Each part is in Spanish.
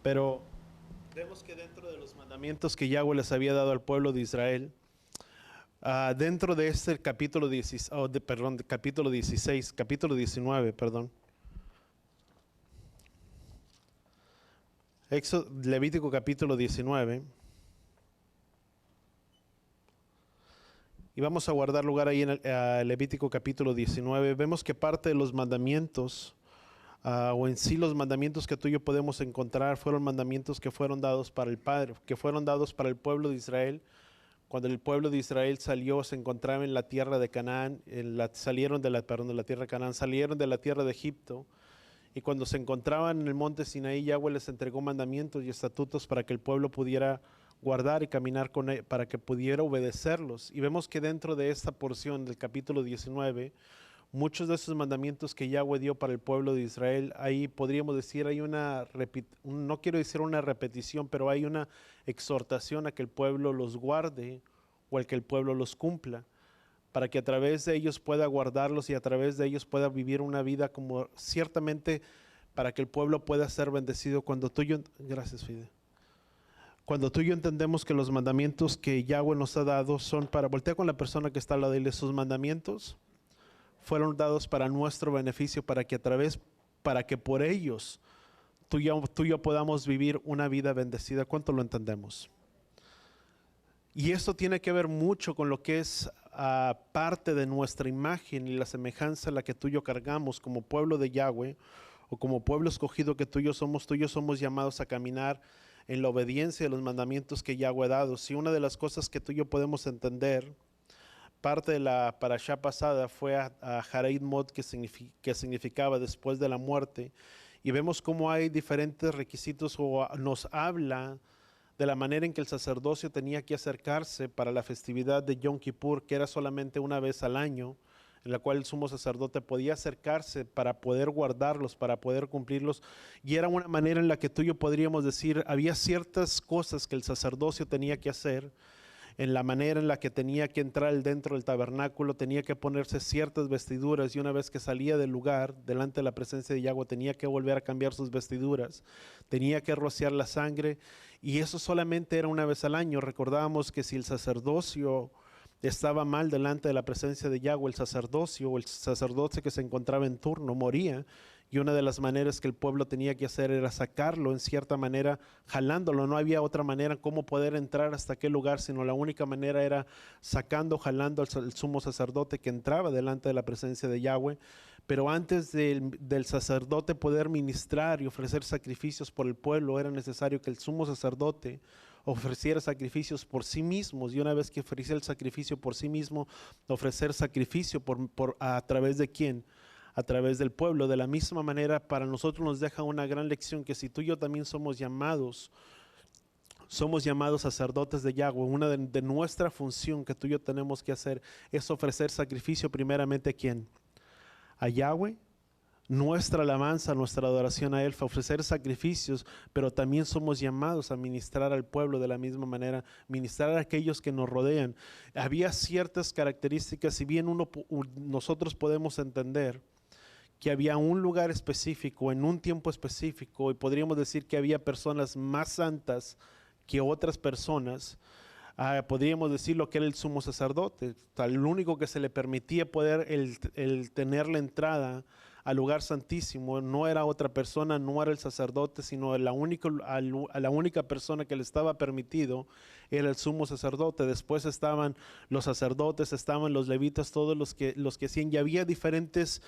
Pero vemos que dentro de los mandamientos que Yahweh les había dado al pueblo de Israel, dentro de este capítulo 16, capítulo 16, capítulo 19, perdón, Levítico capítulo 19, y vamos a guardar lugar ahí en Levítico capítulo 19, vemos que parte de los mandamientos, o en sí los mandamientos que tú y yo podemos encontrar, fueron mandamientos que fueron dados para el Padre, que fueron dados para el pueblo de Israel. Cuando el pueblo de Israel salió, se encontraba en la tierra de Canaán, salieron de la tierra de Canaán, salieron de la tierra de Egipto, y cuando se encontraban en el monte Sinaí, Yahweh les entregó mandamientos y estatutos para que el pueblo pudiera guardar y caminar con él, para que pudiera obedecerlos. Y vemos que dentro de esta porción del capítulo 19, muchos de esos mandamientos que Yahweh dio para el pueblo de Israel, ahí podríamos decir, hay no quiero decir una repetición, pero hay una exhortación a que el pueblo los guarde o al que el pueblo los cumpla, para que a través de ellos pueda guardarlos y a través de ellos pueda vivir una vida como ciertamente para que el pueblo pueda ser bendecido. Gracias, Fide. Cuando tú y yo entendemos que los mandamientos que Yahweh nos ha dado son para, voltea con la persona que está al lado de él, sus mandamientos fueron dados para nuestro beneficio, para que por ellos tú y yo podamos vivir una vida bendecida. ¿Cuánto lo entendemos? Y esto tiene que ver mucho con lo que es parte de nuestra imagen y la semejanza a la que tú y yo cargamos como pueblo de Yahweh, o como pueblo escogido que tú y yo somos llamados a caminar en la obediencia de los mandamientos que Yahweh ha dado. Si una de las cosas que tú y yo podemos entender, parte de la parashá pasada fue a Jared Mod, que significaba después de la muerte, y vemos cómo hay diferentes requisitos, o nos habla de la manera en que el sacerdocio tenía que acercarse para la festividad de Yom Kippur, que era solamente una vez al año, en la cual el sumo sacerdote podía acercarse para poder guardarlos, para poder cumplirlos, y era una manera en la que tú y yo podríamos decir, había ciertas cosas que el sacerdocio tenía que hacer, en la manera en la que tenía que entrar dentro del tabernáculo, tenía que ponerse ciertas vestiduras, y una vez que salía del lugar, delante de la presencia de Yahweh, tenía que volver a cambiar sus vestiduras, tenía que rociar la sangre, y eso solamente era una vez al año. Recordábamos que si el sacerdocio estaba mal delante de la presencia de Yahweh, el sacerdocio o el sacerdote que se encontraba en turno moría, y una de las maneras que el pueblo tenía que hacer era sacarlo en cierta manera, jalándolo. No había otra manera cómo poder entrar hasta aquel lugar, sino la única manera era jalando al sumo sacerdote que entraba delante de la presencia de Yahweh. Pero antes del sacerdote poder ministrar y ofrecer sacrificios por el pueblo, era necesario que el sumo sacerdote ofreciera sacrificios por sí mismos, y una vez que ofreciera el sacrificio por sí mismo, ofrecer sacrificio a través de quién, a través del pueblo. De la misma manera, para nosotros nos deja una gran lección, que si tú y yo también somos llamados sacerdotes de Yahweh, una de nuestra función que tú y yo tenemos que hacer es ofrecer sacrificio primeramente a quién, a Yahweh, nuestra alabanza, nuestra adoración a Él, ofrecer sacrificios, pero también somos llamados a ministrar al pueblo de la misma manera, ministrar a aquellos que nos rodean. Había ciertas características, si bien nosotros podemos entender que había un lugar específico, en un tiempo específico, y podríamos decir que había personas más santas que otras personas. Podríamos decir lo que era el sumo sacerdote, el único que se le permitía poder el tener la entrada al lugar santísimo no era otra persona, no era el sacerdote, sino a la única persona que le estaba permitido era el sumo sacerdote. Después estaban los sacerdotes, estaban los levitas, todos los que hacían, y había diferentes.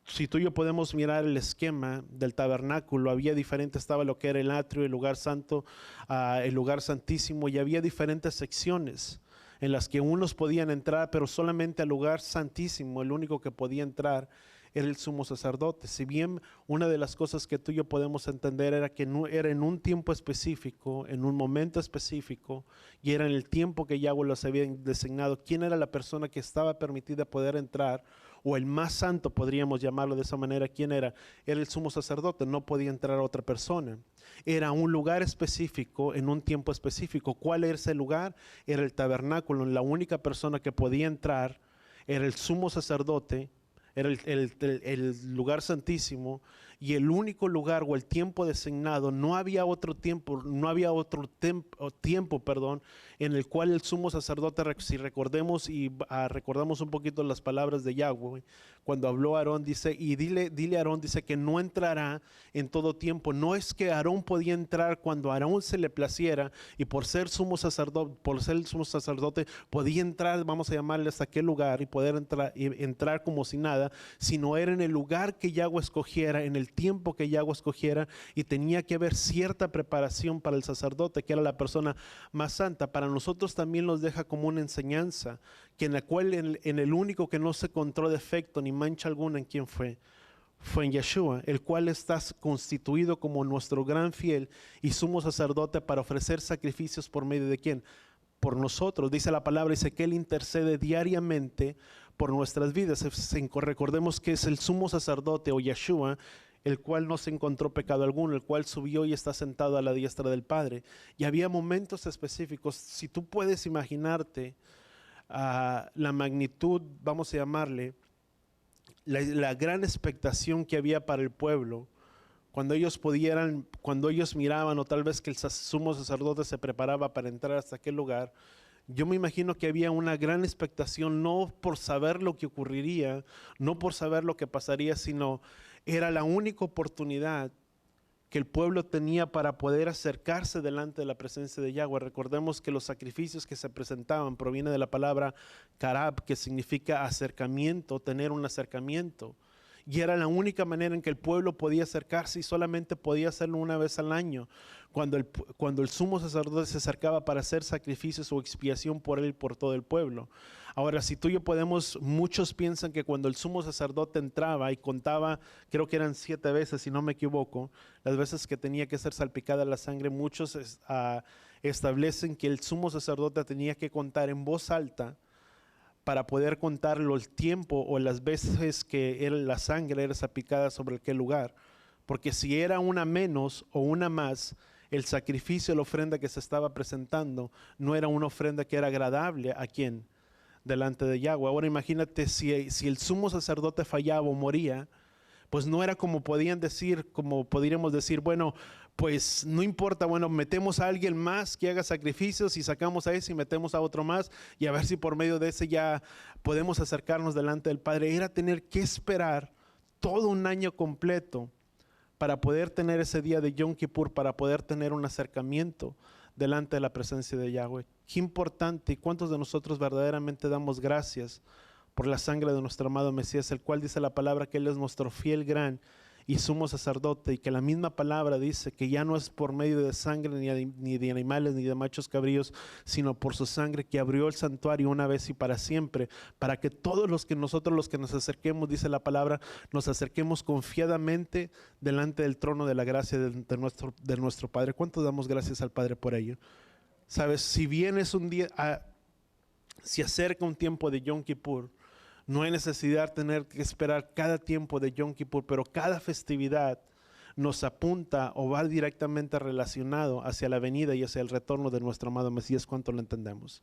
Si tú y yo podemos mirar el esquema del tabernáculo, había diferente, estaba lo que era el atrio, el lugar santo, el lugar santísimo, y había diferentes secciones en las que unos podían entrar, pero solamente al lugar santísimo, el único que podía entrar era el sumo sacerdote. Si bien una de las cosas que tú y yo podemos entender era que no, era en un tiempo específico, en un momento específico, y era en el tiempo que Yahweh los había designado, quién era la persona que estaba permitida poder entrar, o el más santo, podríamos llamarlo de esa manera. ¿Quién era? Era el sumo sacerdote, no podía entrar otra persona. Era un lugar específico, en un tiempo específico. ¿Cuál era ese lugar? Era el tabernáculo. La única persona que podía entrar era el sumo sacerdote, era el lugar santísimo, y el único lugar o el tiempo designado, no había otro tiempo, perdón, en el cual el sumo sacerdote, si recordemos y recordamos un poquito las palabras de Yahweh, cuando habló a Aarón, dice, y dile a Aarón, dice que no entrará en todo tiempo. No es que Aarón podía entrar cuando a Aarón se le placiera, y por ser el sumo sacerdote, podía entrar, vamos a llamarle hasta aquel lugar, y poder entrar como si nada, sino era en el lugar que Yahweh escogiera, en el tiempo que Yahweh escogiera, y tenía que haber cierta preparación para el sacerdote, que era la persona más santa. Para nosotros también nos deja como una enseñanza, que en la cual en el único que no se encontró defecto ni mancha alguna, ¿en quién fue? Fue en Yeshua, el cual está constituido como nuestro gran fiel y sumo sacerdote para ofrecer sacrificios por medio de quién, por nosotros. Dice la palabra, dice que Él intercede diariamente por nuestras vidas. Recordemos que es el sumo sacerdote o Yeshua, el cual no se encontró pecado alguno, el cual subió y está sentado a la diestra del Padre. Y había momentos específicos, si tú puedes imaginarte la magnitud, vamos a llamarle, la gran expectación que había para el pueblo, cuando ellos miraban, o tal vez que el sumo sacerdote se preparaba para entrar hasta aquel lugar. Yo me imagino que había una gran expectación, no por saber lo que ocurriría, no por saber lo que pasaría, sino era la única oportunidad que el pueblo tenía para poder acercarse delante de la presencia de Yahweh. Recordemos que los sacrificios que se presentaban proviene de la palabra karab, que significa acercamiento, tener un acercamiento. Y era la única manera en que el pueblo podía acercarse, y solamente podía hacerlo una vez al año, cuando el sumo sacerdote se acercaba para hacer sacrificios o expiación por él y por todo el pueblo. Ahora, si tú y yo muchos piensan que cuando el sumo sacerdote entraba y contaba, creo que eran 7 veces, si no me equivoco, las veces que tenía que ser salpicada la sangre, muchos establecen que el sumo sacerdote tenía que contar en voz alta para poder contar el tiempo o las veces que la sangre era salpicada sobre aquel lugar. Porque si era una menos o una más, el sacrificio, la ofrenda que se estaba presentando, no era una ofrenda que era agradable a quién, delante de Yahweh. Ahora imagínate si el sumo sacerdote fallaba o moría, pues no era como podríamos decir, bueno, pues no importa, bueno, metemos a alguien más que haga sacrificios y sacamos a ese y metemos a otro más, y a ver si por medio de ese ya podemos acercarnos delante del Padre. Era tener que esperar todo un año completo para poder tener ese día de Yom Kippur, para poder tener un acercamiento delante de la presencia de Yahweh. Qué importante, y cuántos de nosotros verdaderamente damos gracias por la sangre de nuestro amado Mesías, el cual dice la palabra que Él es nuestro fiel, gran y sumo sacerdote, y que la misma palabra dice que ya no es por medio de sangre ni de animales ni de machos cabríos, sino por su sangre que abrió el santuario una vez y para siempre, para que todos los que nos acerquemos, dice la palabra, nos acerquemos confiadamente delante del trono de la gracia de nuestro Padre. ¿Cuánto damos gracias al Padre por ello? Sabes, si bien es un día, si acerca un tiempo de Yom Kippur, no hay necesidad de tener que esperar cada tiempo de Yom Kippur, pero cada festividad nos apunta o va directamente relacionado hacia la venida y hacia el retorno de nuestro amado Mesías. ¿Cuánto lo entendemos?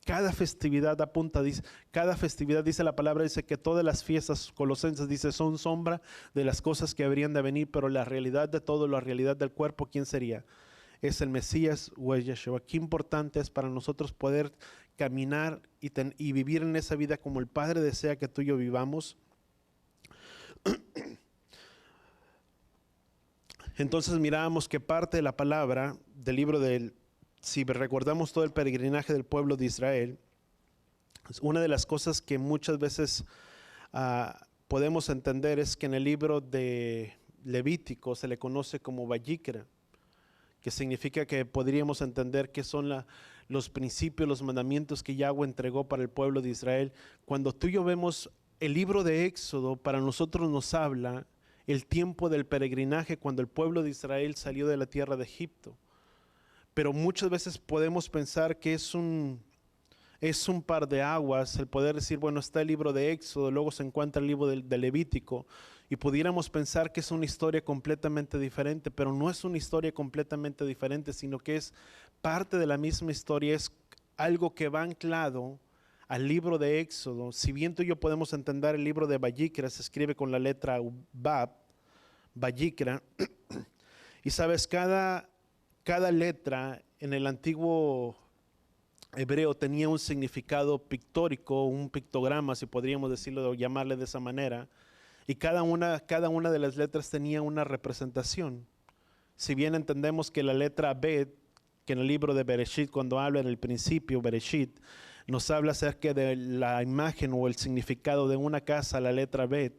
Cada festividad apunta, dice la palabra, dice que todas las fiestas, Colosenses dice, son sombra de las cosas que habrían de venir, pero la realidad de todo, la realidad del cuerpo, ¿quién sería? Es el Mesías o es Yeshua. Qué importante es para nosotros poder caminar y vivir en esa vida como el Padre desea que tú y yo vivamos. Entonces mirábamos que parte de la palabra del libro si recordamos todo el peregrinaje del pueblo de Israel, una de las cosas que muchas veces podemos entender es que en el libro de Levítico se le conoce como Vayikra, que significa que podríamos entender que son los principios, los mandamientos que Yahweh entregó para el pueblo de Israel. Cuando tú y yo vemos el libro de Éxodo, para nosotros nos habla el tiempo del peregrinaje cuando el pueblo de Israel salió de la tierra de Egipto. Pero muchas veces podemos pensar que es un par de aguas el poder decir, bueno, está el libro de Éxodo, luego se encuentra el libro de Levítico, y pudiéramos pensar que es una historia completamente diferente, pero no es una historia completamente diferente, sino que es parte de la misma historia, es algo que va anclado al libro de Éxodo. Si bien tú y yo podemos entender el libro de Vayikra, se escribe con la letra Bab, Vayikra. Y sabes, cada letra en el antiguo hebreo tenía un significado pictórico, un pictograma, si podríamos decirlo, llamarle de esa manera. Y cada una de las letras tenía una representación. Si bien entendemos que la letra Bet, que en el libro de Bereshit, cuando habla en el principio, Bereshit, nos habla acerca de la imagen o el significado de una casa, la letra Bet,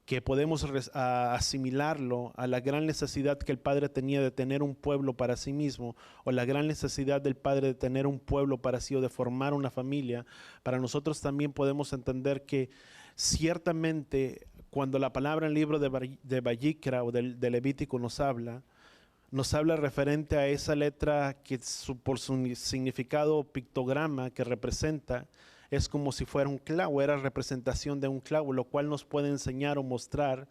que podemos asimilarlo a la gran necesidad que el Padre tenía de tener un pueblo para sí mismo, o la gran necesidad del Padre de tener un pueblo para sí, o de formar una familia. Para nosotros también podemos entender que ciertamente cuando la palabra en el libro de Vayikra o de Levítico nos habla referente a esa letra que por su significado pictograma que representa, es como si fuera un clavo, era representación de un clavo, lo cual nos puede enseñar o mostrar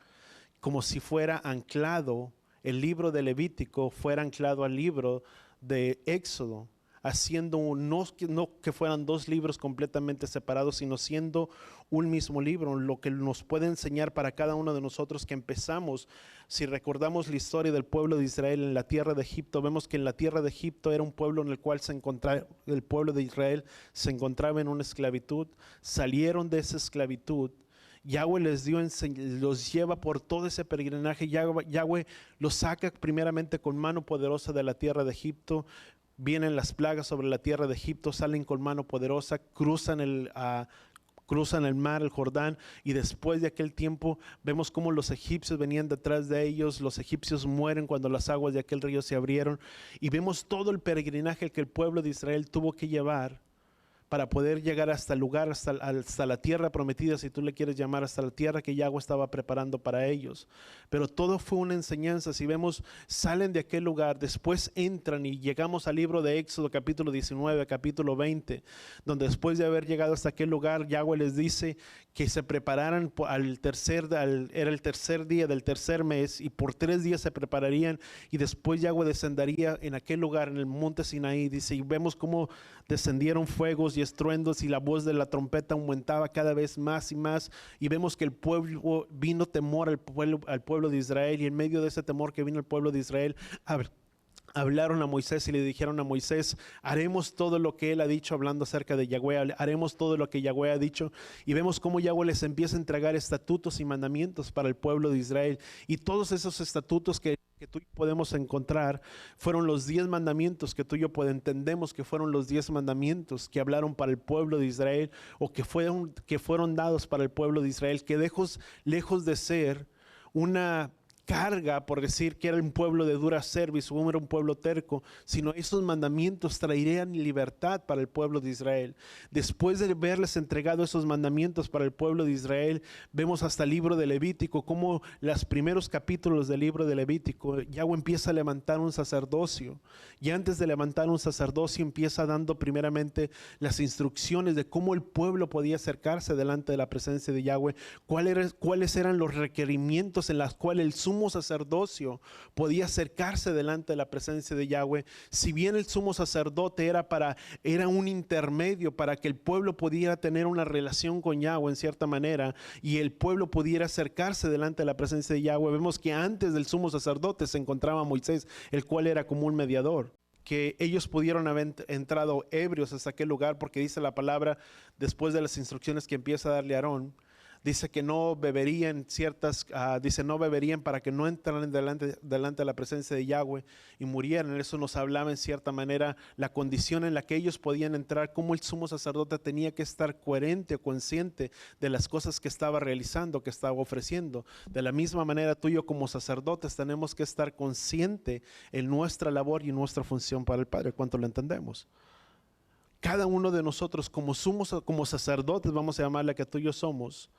como si fuera anclado, el libro de Levítico fuera anclado al libro de Éxodo, haciendo no que fueran dos libros completamente separados, sino siendo un mismo libro, lo que nos puede enseñar para cada uno de nosotros que empezamos. Si recordamos la historia del pueblo de Israel en la tierra de Egipto, vemos que en la tierra de Egipto era un pueblo en el cual el pueblo de Israel se encontraba en una esclavitud. Salieron de esa esclavitud. Yahweh los lleva por todo ese peregrinaje. Yahweh los saca primeramente con mano poderosa de la tierra de Egipto. Vienen las plagas sobre la tierra de Egipto, salen con mano poderosa, cruzan el mar, el Jordán, y después de aquel tiempo vemos cómo los egipcios venían detrás de ellos. Los egipcios mueren cuando las aguas de aquel río se abrieron, y vemos todo el peregrinaje que el pueblo de Israel tuvo que llevar para poder llegar hasta el lugar, hasta la tierra prometida, si tú le quieres llamar, hasta la tierra que Yahweh estaba preparando para ellos. Pero todo fue una enseñanza. Si vemos, salen de aquel lugar, después entran y llegamos al libro de Éxodo, capítulo 19, capítulo 20, donde después de haber llegado hasta aquel lugar, Yahweh les dice que se prepararan era el tercer día del tercer mes, y por 3 días se prepararían, y después Yahweh descendería en aquel lugar, en el monte Sinaí. Dice, y vemos cómo descendieron fuegos y estruendos, y la voz de la trompeta aumentaba cada vez más y más, y vemos que el pueblo, vino temor al pueblo de Israel, y en medio de ese temor que vino el pueblo de Israel, hablaron a Moisés y le dijeron a Moisés, haremos todo lo que él ha dicho, hablando acerca de Yahweh, haremos todo lo que Yahweh ha dicho. Y vemos cómo Yahweh les empieza a entregar estatutos y mandamientos para el pueblo de Israel, y todos esos estatutos que tú y yo podemos encontrar fueron los 10 mandamientos que tú y yo entendemos que fueron los 10 mandamientos que hablaron para el pueblo de Israel, o que fueron dados para el pueblo de Israel, que lejos de ser una carga, por decir que era un pueblo de dura cerviz o era un pueblo terco, sino esos mandamientos traerían libertad para el pueblo de Israel. Después de verles entregado esos mandamientos para el pueblo de Israel, vemos hasta el libro de Levítico, como los primeros capítulos del libro de Levítico, Yahweh empieza a levantar un sacerdocio, y antes de levantar un sacerdocio empieza dando primeramente las instrucciones de cómo el pueblo podía acercarse delante de la presencia de Yahweh, cuáles eran los requerimientos en los cuales el sumo sacerdocio podía acercarse delante de la presencia de Yahweh. Si bien el sumo sacerdote era un intermedio para que el pueblo pudiera tener una relación con Yahweh en cierta manera, y el pueblo pudiera acercarse delante de la presencia de Yahweh, vemos que antes del sumo sacerdote se encontraba Moisés, el cual era como un mediador, que ellos pudieron haber entrado ebrios hasta aquel lugar, porque dice la palabra, después de las instrucciones que empieza a darle Aarón, dice que no beberían no beberían para que no entraran delante de la presencia de Yahweh y murieran. Eso nos hablaba en cierta manera la condición en la que ellos podían entrar, cómo el sumo sacerdote tenía que estar coherente o consciente de las cosas que estaba realizando, que estaba ofreciendo. De la misma manera, tú y yo como sacerdotes tenemos que estar consciente en nuestra labor y en nuestra función para el Padre. ¿Cuánto lo entendemos? Cada uno de nosotros como sacerdotes, vamos a llamarle, que tú y yo somos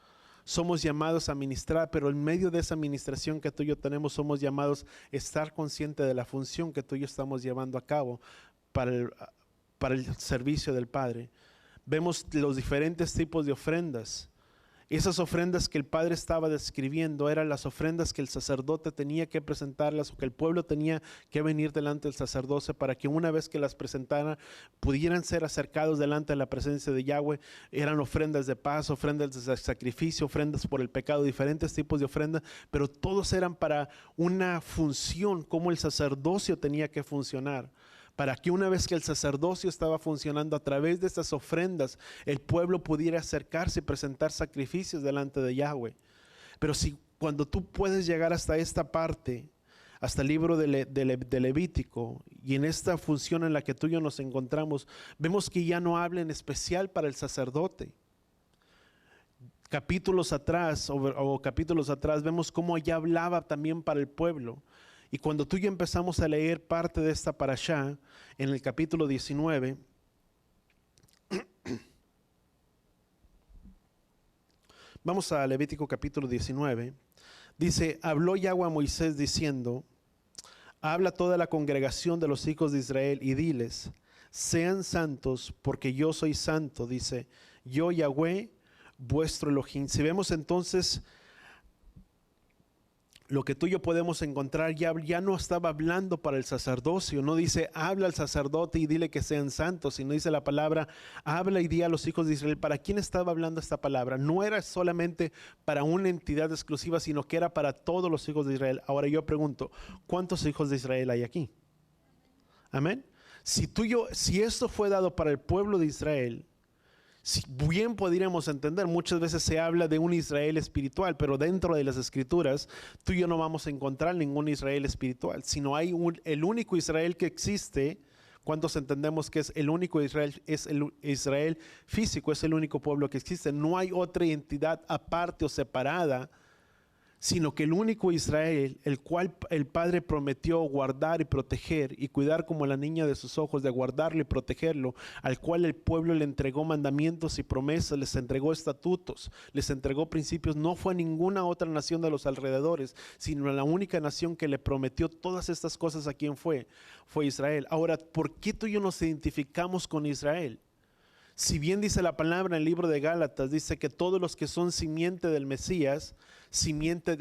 llamados a ministrar, pero en medio de esa administración que tú y yo tenemos, somos llamados a estar conscientes de la función que tú y yo estamos llevando a cabo para el servicio del Padre. Vemos los diferentes tipos de ofrendas, Esas ofrendas que el Padre estaba describiendo eran las ofrendas que el sacerdote tenía que presentarlas, o que el pueblo tenía que venir delante del sacerdote para que una vez que las presentaran pudieran ser acercados delante de la presencia de Yahweh. Eran ofrendas de paz, ofrendas de sacrificio, ofrendas por el pecado, diferentes tipos de ofrendas, pero todos eran para una función, como el sacerdocio tenía que funcionar. Para que una vez que el sacerdocio estaba funcionando, a través de estas ofrendas el pueblo pudiera acercarse y presentar sacrificios delante de Yahweh. Pero si cuando tú puedes llegar hasta esta parte, hasta el libro de Levítico, y en esta función en la que tú y yo nos encontramos, vemos que ya no habla en especial para el sacerdote. Capítulos atrás vemos cómo ya hablaba también para el pueblo. Y cuando tú y yo empezamos a leer parte de esta parashá, en el capítulo 19, vamos a Levítico capítulo 19, dice: habló Yahweh a Moisés diciendo, habla a toda la congregación de los hijos de Israel y diles, sean santos porque yo soy santo, dice, yo Yahweh, vuestro Elohim. Si vemos entonces lo que tú y yo podemos encontrar, ya no estaba hablando para el sacerdocio. No dice habla al sacerdote y dile que sean santos, sino dice la palabra habla y di a los hijos de Israel. ¿Para quién estaba hablando esta palabra? No era solamente para una entidad exclusiva, sino que era para todos los hijos de Israel. Ahora yo pregunto, ¿cuántos hijos de Israel hay aquí? Amén. Si esto fue dado para el pueblo de Israel, si bien podríamos entender, muchas veces se habla de un Israel espiritual, pero dentro de las escrituras tú y yo no vamos a encontrar ningún Israel espiritual, sino hay el único Israel que existe. ¿Cuántos entendemos que es el único Israel? Es el Israel físico, es el único pueblo que existe. No hay otra entidad aparte o separada, sino que el único Israel, el cual el Padre prometió guardar y proteger y cuidar como la niña de sus ojos, de guardarlo y protegerlo, al cual el pueblo le entregó mandamientos y promesas, les entregó estatutos, les entregó principios. No fue ninguna otra nación de los alrededores, sino la única nación que le prometió todas estas cosas. ¿A quién fue? Fue Israel. Ahora, ¿por qué tú y yo nos identificamos con Israel? Si bien dice la palabra en el libro de Gálatas, dice que todos los que son simiente del Mesías,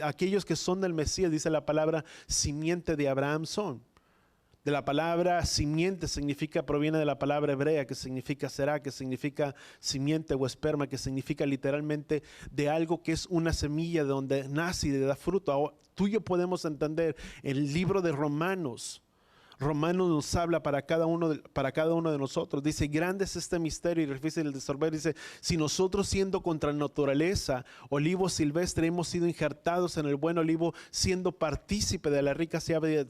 aquellos que son del Mesías, dice la palabra, simiente de Abraham son. De la palabra simiente proviene de la palabra hebrea que significa será, que significa simiente o esperma, que significa literalmente de algo que es una semilla de donde nace y da fruto. Ahora, tú y yo podemos entender el libro de Romanos nos habla para cada uno de nosotros. Dice, grande es este misterio y difícil de resolver. Dice, si nosotros siendo contra naturaleza, olivo silvestre, hemos sido injertados en el buen olivo, siendo partícipes de la rica savia,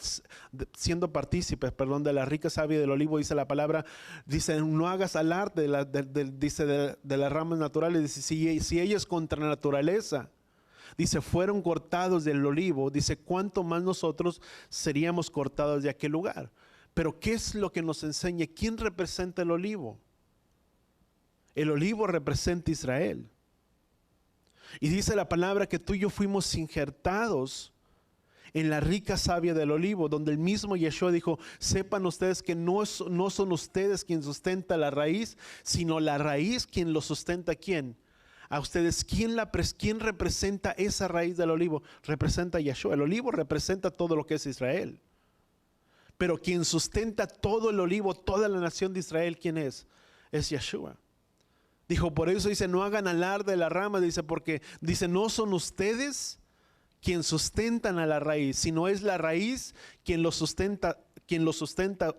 de la rica savia del olivo, dice la palabra, dice, no hagas alarde de las ramas naturales. Dice, si ella es contra naturaleza, dice, fueron cortados del olivo, dice, cuánto más nosotros seríamos cortados de aquel lugar. Pero ¿qué es lo que nos enseña? ¿Quién representa el olivo? El olivo representa Israel. Y dice la palabra que tú y yo fuimos injertados en la rica savia del olivo, donde el mismo Yeshua dijo, sepan ustedes que no son ustedes quien sustenta la raíz, sino la raíz quien lo sustenta. ¿Quién? A ustedes, ¿quién representa esa raíz del olivo? Representa a Yeshua. El olivo representa todo lo que es Israel. Pero quien sustenta todo el olivo, toda la nación de Israel, ¿quién es? Es Yeshua. Dijo, por eso dice, no hagan alarde de la rama, dice, porque dice, no son ustedes quien sustentan a la raíz, sino es la raíz quien lo sustenta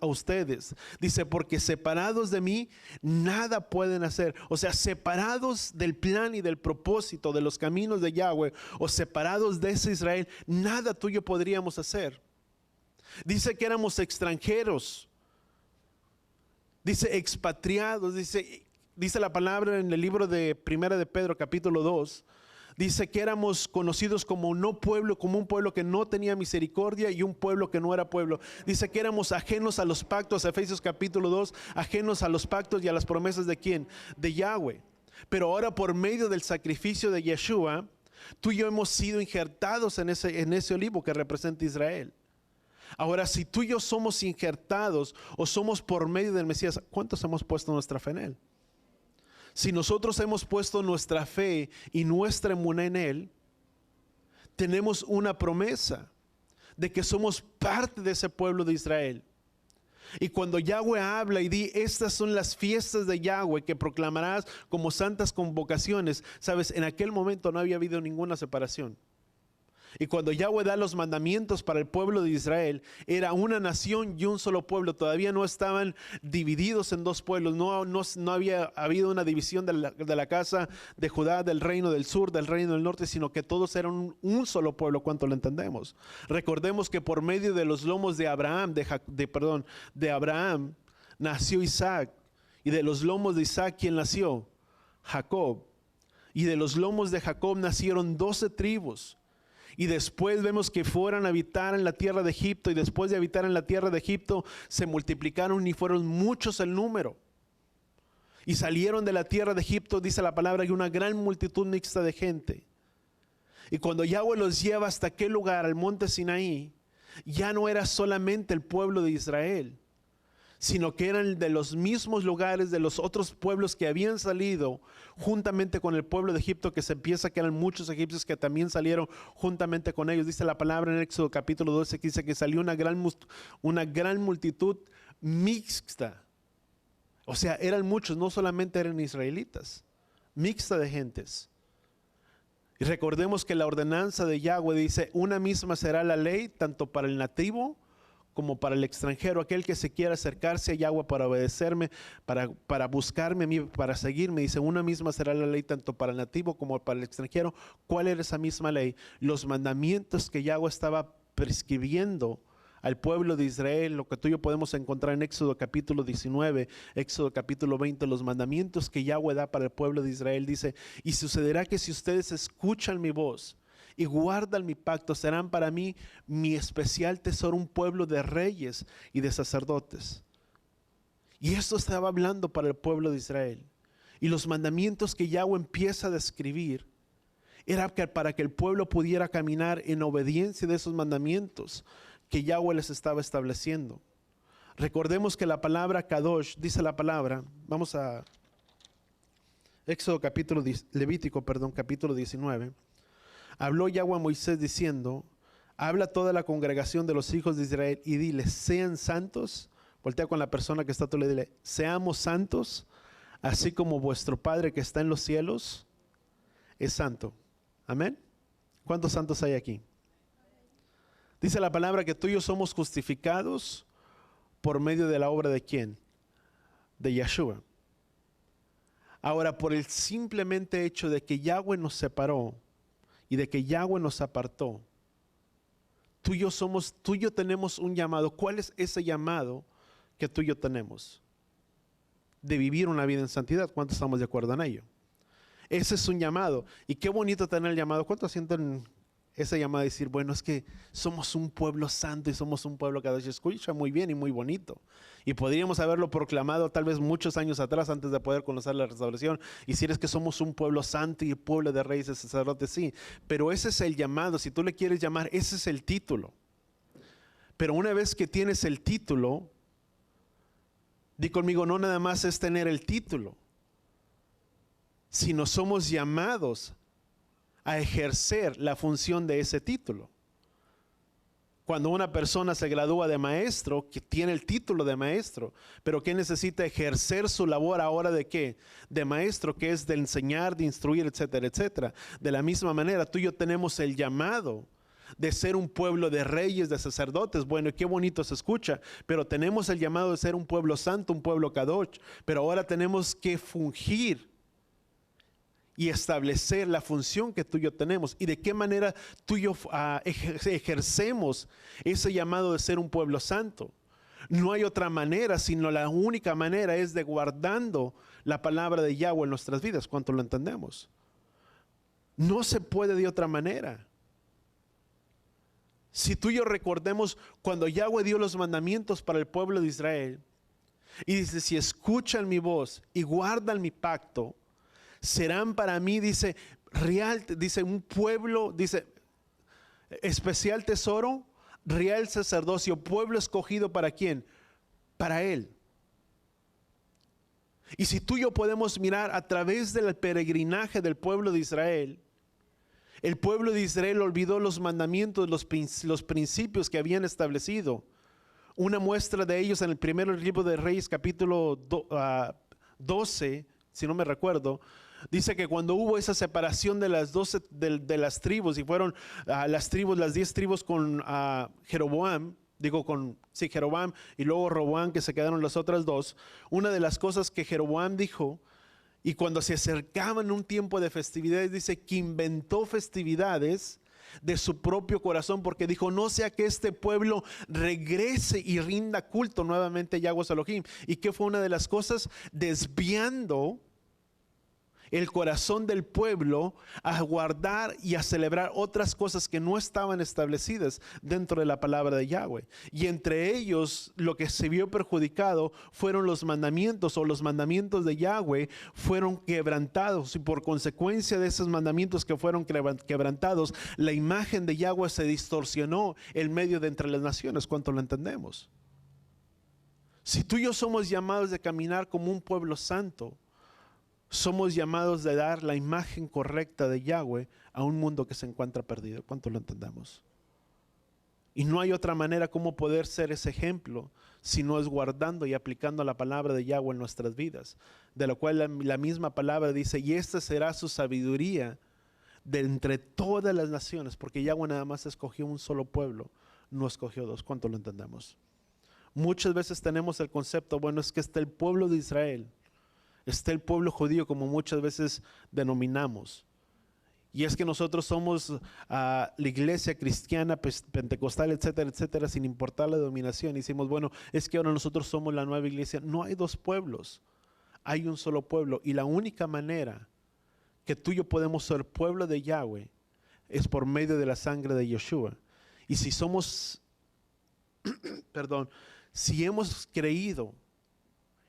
a ustedes. Dice, porque separados de mí nada pueden hacer. O sea, separados del plan y del propósito de los caminos de Yahweh, o separados de ese Israel, nada tuyo podríamos hacer. Dice que éramos extranjeros, dice expatriados, dice la palabra en el libro de Primera de Pedro capítulo 2. Dice que éramos conocidos como un pueblo que no tenía misericordia y un pueblo que no era pueblo. Dice que éramos ajenos a los pactos, Efesios capítulo 2, ajenos a los pactos y a las promesas de ¿quién? De Yahweh. Pero ahora por medio del sacrificio de Yeshua, tú y yo hemos sido injertados en ese olivo que representa Israel. Ahora, si tú y yo somos injertados o somos por medio del Mesías, ¿cuántos hemos puesto nuestra fe en él? Si nosotros hemos puesto nuestra fe y nuestra emuná en Él, tenemos una promesa de que somos parte de ese pueblo de Israel. Y cuando Yahweh habla y di, estas son las fiestas de Yahweh que proclamarás como santas convocaciones, sabes, en aquel momento no había habido ninguna separación. Y cuando Yahweh da los mandamientos para el pueblo de Israel, era una nación y un solo pueblo. Todavía no estaban divididos en dos pueblos. No había habido una división de la casa de Judá, del reino del sur, del reino del norte, sino que todos eran un solo pueblo. ¿Cuánto lo entendemos? Recordemos que por medio de los lomos de Abraham, de Abraham nació Isaac. Y de los lomos de Isaac, ¿quién nació? Jacob. Y de los lomos de Jacob nacieron 12 tribus. Y después vemos que fueron a habitar en la tierra de Egipto, y después de habitar en la tierra de Egipto se multiplicaron y fueron muchos el número. Y salieron de la tierra de Egipto, dice la palabra, que una gran multitud mixta de gente. Y cuando Yahweh los lleva hasta aquel lugar, al monte Sinaí, ya no era solamente el pueblo de Israel, sino que eran de los mismos lugares de los otros pueblos que habían salido juntamente con el pueblo de Egipto, que se piensa que eran muchos egipcios que también salieron juntamente con ellos. Dice la palabra en Éxodo capítulo 12, que dice que salió una gran multitud mixta. O sea, eran muchos, no solamente eran israelitas, mixta de gentes. Y recordemos que la ordenanza de Yahweh dice, una misma será la ley tanto para el nativo como para el extranjero, aquel que se quiera acercarse a Yahweh para obedecerme, para buscarme a mí, para seguirme. Dice, una misma será la ley tanto para el nativo como para el extranjero. ¿Cuál era esa misma ley? Los mandamientos que Yahweh estaba prescribiendo al pueblo de Israel, lo que tú y yo podemos encontrar en Éxodo capítulo 19, Éxodo capítulo 20, los mandamientos que Yahweh da para el pueblo de Israel. Dice, y sucederá que si ustedes escuchan mi voz y guardan mi pacto, serán para mí mi especial tesoro, un pueblo de reyes y de sacerdotes. Y esto estaba hablando para el pueblo de Israel. Y los mandamientos que Yahweh empieza a describir era para que el pueblo pudiera caminar en obediencia de esos mandamientos que Yahweh les estaba estableciendo. Recordemos que la palabra Kadosh, dice la palabra, vamos a Levítico capítulo 19. Habló Yahweh a Moisés diciendo, habla a toda la congregación de los hijos de Israel y dile, sean santos. Voltea con la persona que está a tu lado y dile, seamos santos, así como vuestro Padre que está en los cielos es santo. Amén. ¿Cuántos santos hay aquí? Dice la palabra que tú y yo somos justificados por medio de la obra de ¿quién? De Yeshua. Ahora, por el simplemente hecho de que Yahweh nos separó y de que Yahweh nos apartó, tú y yo tenemos un llamado. ¿Cuál es ese llamado que tú y yo tenemos? De vivir una vida en santidad. ¿Cuántos estamos de acuerdo en ello? Ese es un llamado. Y qué bonito tener el llamado. ¿Cuántos sienten esa llamada de decir, bueno, es que somos un pueblo santo y somos un pueblo que se escucha muy bien y muy bonito? Y podríamos haberlo proclamado tal vez muchos años atrás antes de poder conocer la restauración. Y si es que somos un pueblo santo y pueblo de reyes y sacerdotes, sí. Pero ese es el llamado. Si tú le quieres llamar, ese es el título. Pero una vez que tienes el título, di conmigo, no nada más es tener el título, sino somos llamados a ejercer la función de ese título. Cuando una persona se gradúa de maestro, que tiene el título de maestro, pero que necesita ejercer su labor ahora de ¿qué? De maestro, que es de enseñar, de instruir, etcétera, etcétera. De la misma manera, tú y yo tenemos el llamado de ser un pueblo de reyes, de sacerdotes. Bueno, y qué bonito se escucha, pero tenemos el llamado de ser un pueblo santo, un pueblo kadosh. Pero ahora tenemos que fungir y establecer la función que tú y yo tenemos, y de qué manera tú y yo ejercemos ese llamado de ser un pueblo santo. No hay otra manera, sino la única manera es de guardando la palabra de Yahweh en nuestras vidas. ¿Cuánto lo entendemos? No se puede de otra manera. Si tú y yo recordemos cuando Yahweh dio los mandamientos para el pueblo de Israel, y dice, si escuchan mi voz y guardan mi pacto, serán para mí, dice, real, dice, un pueblo, dice, especial tesoro, real sacerdocio, pueblo escogido. ¿Para quién? Para Él. Y si tú y yo podemos mirar a través del peregrinaje del pueblo de Israel, el pueblo de Israel olvidó los mandamientos, los principios que habían establecido. Una muestra de ellos en el primer libro de Reyes, capítulo 12, si no me recuerdo, dice que cuando hubo esa separación de las 12 de las tribus, y fueron las 10 tribus con Jeroboam, Jeroboam y luego Roboam, que se quedaron las otras dos. Una de las cosas que Jeroboam dijo, y cuando se acercaban un tiempo de festividades, dice que inventó festividades de su propio corazón, porque dijo: no sea que este pueblo regrese y rinda culto nuevamente a Yahweh Elohim. ¿Y qué fue una de las cosas? Desviando el corazón del pueblo a guardar y a celebrar otras cosas que no estaban establecidas dentro de la palabra de Yahweh. Y entre ellos lo que se vio perjudicado fueron los mandamientos, o los mandamientos de Yahweh fueron quebrantados, y por consecuencia de esos mandamientos que fueron quebrantados, la imagen de Yahweh se distorsionó en medio de entre las naciones. ¿Cuánto lo entendemos? Si tú y yo somos llamados de caminar como un pueblo santo, somos llamados de dar la imagen correcta de Yahweh a un mundo que se encuentra perdido. ¿Cuánto lo entendemos? Y no hay otra manera como poder ser ese ejemplo si no es guardando y aplicando la palabra de Yahweh en nuestras vidas, de lo cual la misma palabra dice: y esta será su sabiduría de entre todas las naciones, porque Yahweh nada más escogió un solo pueblo, no escogió dos. ¿Cuánto lo entendemos? Muchas veces tenemos el concepto: bueno, es que está el pueblo de Israel, está el pueblo judío, como muchas veces denominamos. Y es que nosotros somos la iglesia cristiana, pentecostal, etcétera, etcétera, sin importar la denominación. Y decimos: bueno, es que ahora nosotros somos la nueva iglesia. No hay dos pueblos, hay un solo pueblo. Y la única manera que tú y yo podemos ser pueblo de Yahweh es por medio de la sangre de Yeshua. Y si somos, si hemos creído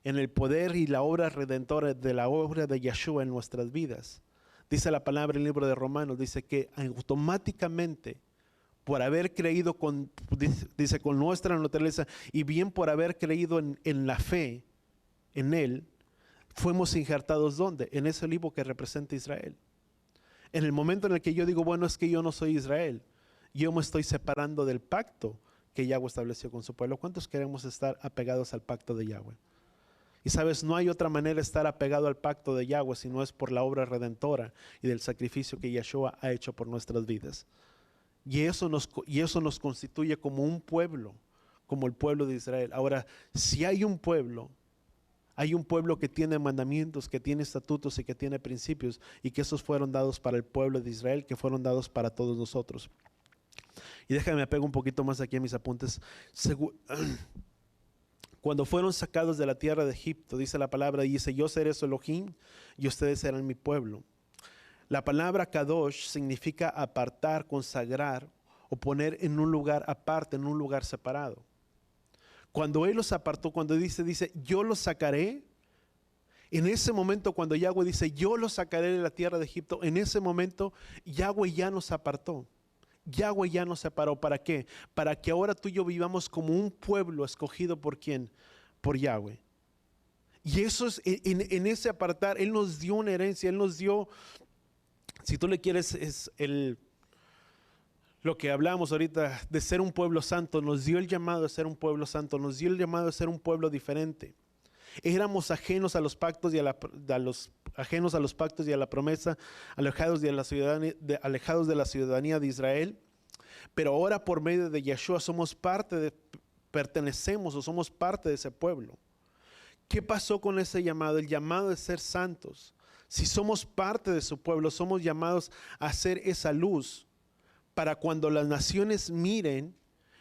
en el poder y la obra redentora de la obra de Yeshua en nuestras vidas, dice la palabra en el libro de Romanos, dice que automáticamente, por haber creído con nuestra naturaleza, y bien por haber creído en la fe en Él, fuimos injertados ¿dónde? En ese libro que representa Israel. En el momento en el que yo digo: bueno, es que yo no soy Israel, yo me estoy separando del pacto que Yahweh estableció con su pueblo. ¿Cuántos queremos estar apegados al pacto de Yahweh? Y sabes, no hay otra manera de estar apegado al pacto de Yahweh si no es por la obra redentora y del sacrificio que Yeshua ha hecho por nuestras vidas. Y eso nos constituye como un pueblo, como el pueblo de Israel. Ahora, si hay un pueblo que tiene mandamientos, que tiene estatutos y que tiene principios, y que esos fueron dados para el pueblo de Israel, que fueron dados para todos nosotros. Y déjame apego un poquito más aquí a mis apuntes. Cuando fueron sacados de la tierra de Egipto, dice la palabra, dice: yo seré su Elohim y ustedes serán mi pueblo. La palabra Kadosh significa apartar, consagrar o poner en un lugar aparte, en un lugar separado. Cuando Él los apartó, cuando dice, yo los sacaré, en ese momento cuando Yahweh dice: yo los sacaré de la tierra de Egipto, en ese momento Yahweh ya nos apartó. Yahweh ya nos separó. ¿Para qué? Para que ahora tú y yo vivamos como un pueblo escogido ¿por quién? Por Yahweh. Y eso es, en ese apartar, Él nos dio una herencia. Él nos dio, si tú le quieres, es lo que hablamos ahorita de ser un pueblo santo. Nos dio el llamado de ser un pueblo santo, nos dio el llamado de ser un pueblo diferente. Éramos ajenos a los pactos y ajenos a los pactos y a la promesa, alejados de la ciudadanía de Israel. Pero ahora por medio de Yeshua pertenecemos o somos parte de ese pueblo. ¿Qué pasó con ese llamado? El llamado de ser santos. Si somos parte de su pueblo, somos llamados a ser esa luz para cuando las naciones miren.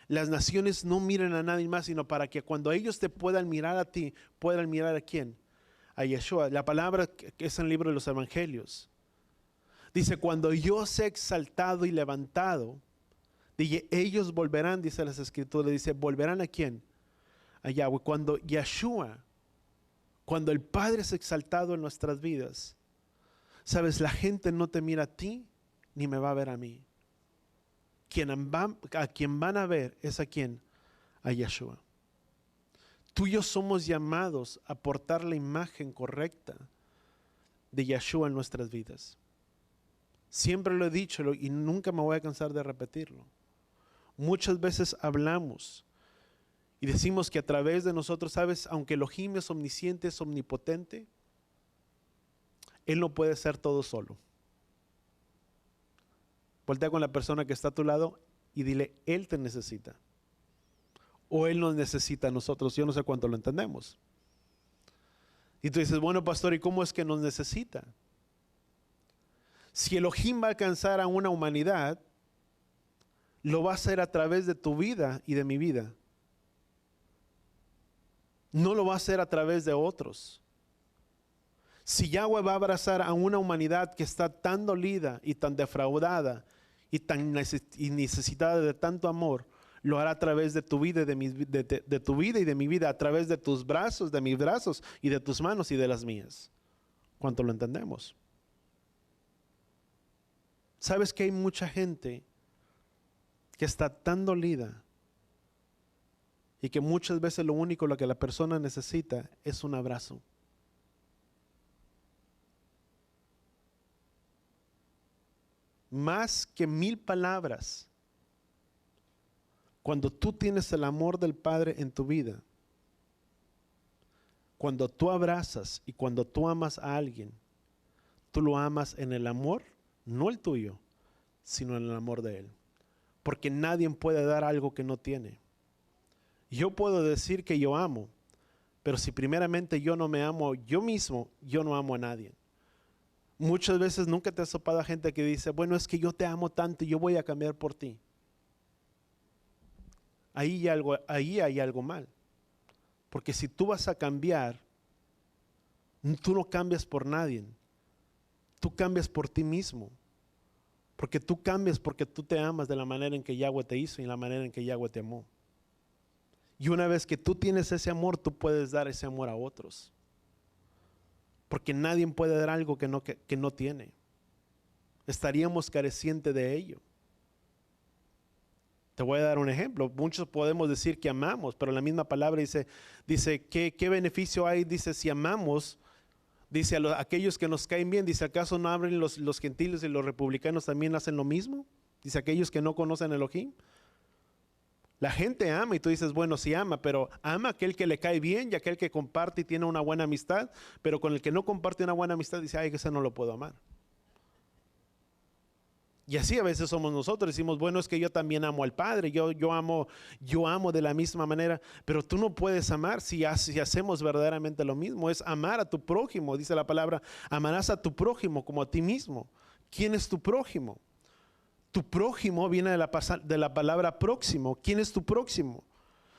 Las naciones no miren a nadie más, sino para que cuando ellos te puedan mirar a ti, puedan mirar a quién, a Yeshua. La palabra que es en el libro de los Evangelios dice: cuando yo sea exaltado y levantado, dice, ellos volverán, dice las escrituras, dice, ¿volverán a quién? A Yahweh. Cuando Yeshua, cuando el Padre es exaltado en nuestras vidas, sabes, la gente no te mira a ti, ni me va a ver a mí. A quien van a ver es a quién, a Yeshua. Tú y yo somos llamados a portar la imagen correcta de Yeshua en nuestras vidas. Siempre lo he dicho y nunca me voy a cansar de repetirlo. Muchas veces hablamos y decimos que a través de nosotros, ¿sabes? Aunque Elohim es omnisciente, es omnipotente, Él no puede ser todo solo. Voltea con la persona que está a tu lado y dile, Él te necesita. O Él nos necesita a nosotros. Yo no sé cuánto lo entendemos. Y tú dices, bueno, pastor, ¿y cómo es que nos necesita? Si Elohim va a alcanzar a una humanidad, lo va a hacer a través de tu vida y de mi vida. No lo va a hacer a través de otros. Si Yahweh va a abrazar a una humanidad que está tan dolida y tan defraudada y tan necesitada de tanto amor, lo hará a través de tu vida y de tu vida y de mi vida, a través de tus brazos, de mis brazos y de tus manos y de las mías. ¿Cuánto lo entendemos? ¿Sabes que hay mucha gente que está tan dolida y que muchas veces lo único que la persona necesita es un abrazo? Más que 1000 palabras, cuando tú tienes el amor del Padre en tu vida, cuando tú abrazas y cuando tú amas a alguien, tú lo amas en el amor, no el tuyo, sino en el amor de Él. Porque nadie puede dar algo que no tiene. Yo puedo decir que yo amo, pero si primeramente yo no me amo yo mismo, yo no amo a nadie. Muchas veces nunca te has topado a gente que dice, bueno, es que yo te amo tanto y yo voy a cambiar por ti. Ahí hay algo mal. Porque si tú vas a cambiar, tú no cambias por nadie. Tú cambias por ti mismo. Porque tú cambias porque tú te amas de la manera en que Yahweh te hizo y la manera en que Yahweh te amó. Y una vez que tú tienes ese amor, tú puedes dar ese amor a otros. Porque nadie puede dar algo que no tiene. Estaríamos carecientes de ello. Te voy a dar un ejemplo. Muchos podemos decir que amamos, pero la misma palabra dice ¿qué beneficio hay? Dice, si amamos, dice a aquellos que nos caen bien, dice, ¿acaso no abren los gentiles y los republicanos también hacen lo mismo? Dice, aquellos que no conocen a Elohim. La gente ama y tú dices, bueno, sí ama, pero ama a aquel que le cae bien y aquel que comparte y tiene una buena amistad, pero con el que no comparte una buena amistad dice, ay, ese no lo puedo amar. Y así a veces somos nosotros, decimos, bueno, es que yo también amo al Padre, yo amo de la misma manera, pero tú no puedes amar si hacemos verdaderamente lo mismo, es amar a tu prójimo, dice la palabra, amarás a tu prójimo como a ti mismo. ¿Quién es tu prójimo? Tu prójimo viene de la palabra próximo. ¿Quién es tu próximo?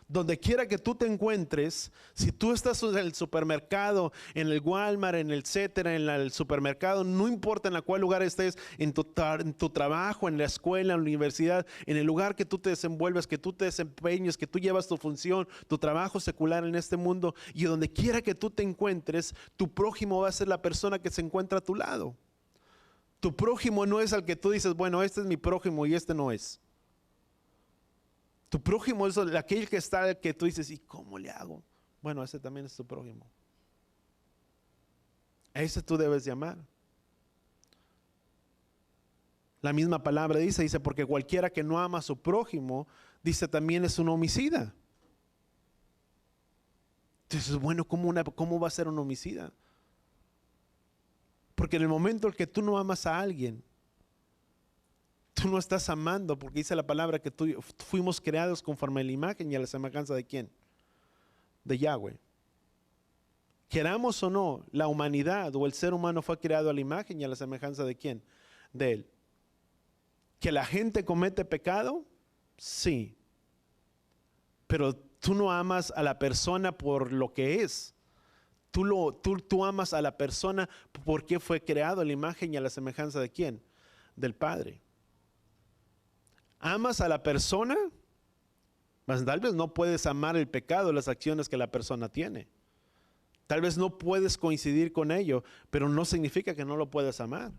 Donde quiera que tú te encuentres, si tú estás en el supermercado, en el Walmart, en el etcétera, en el supermercado, no importa en cuál lugar estés, en tu trabajo, en la escuela, en la universidad, en el lugar que tú te desenvuelves, que tú te desempeñes, que tú llevas tu función, tu trabajo secular en este mundo, y donde quiera que tú te encuentres, tu prójimo va a ser la persona que se encuentra a tu lado. Tu prójimo no es al que tú dices, bueno, este es mi prójimo y este no es. Tu prójimo es aquel que está, al que tú dices, ¿y cómo le hago? Bueno, ese también es tu prójimo. A ese tú debes llamar. La misma palabra dice, porque cualquiera que no ama a su prójimo, dice también es un homicida. Entonces, bueno, ¿cómo va a ser un homicida? Porque en el momento en que tú no amas a alguien, tú no estás amando, porque dice la palabra que fuimos creados conforme a la imagen y a la semejanza de ¿quién? De Yahweh. Queramos o no, la humanidad o el ser humano fue creado a la imagen y a la semejanza de ¿quién? De Él. ¿Que la gente comete pecado? Sí. Pero tú no amas a la persona por lo que es. Tú amas a la persona porque fue creado a la imagen y a la semejanza de ¿quién? Del Padre. ¿Amas a la persona? Mas tal vez no puedes amar el pecado, las acciones que la persona tiene. Tal vez no puedes coincidir con ello, pero no significa que no lo puedas amar.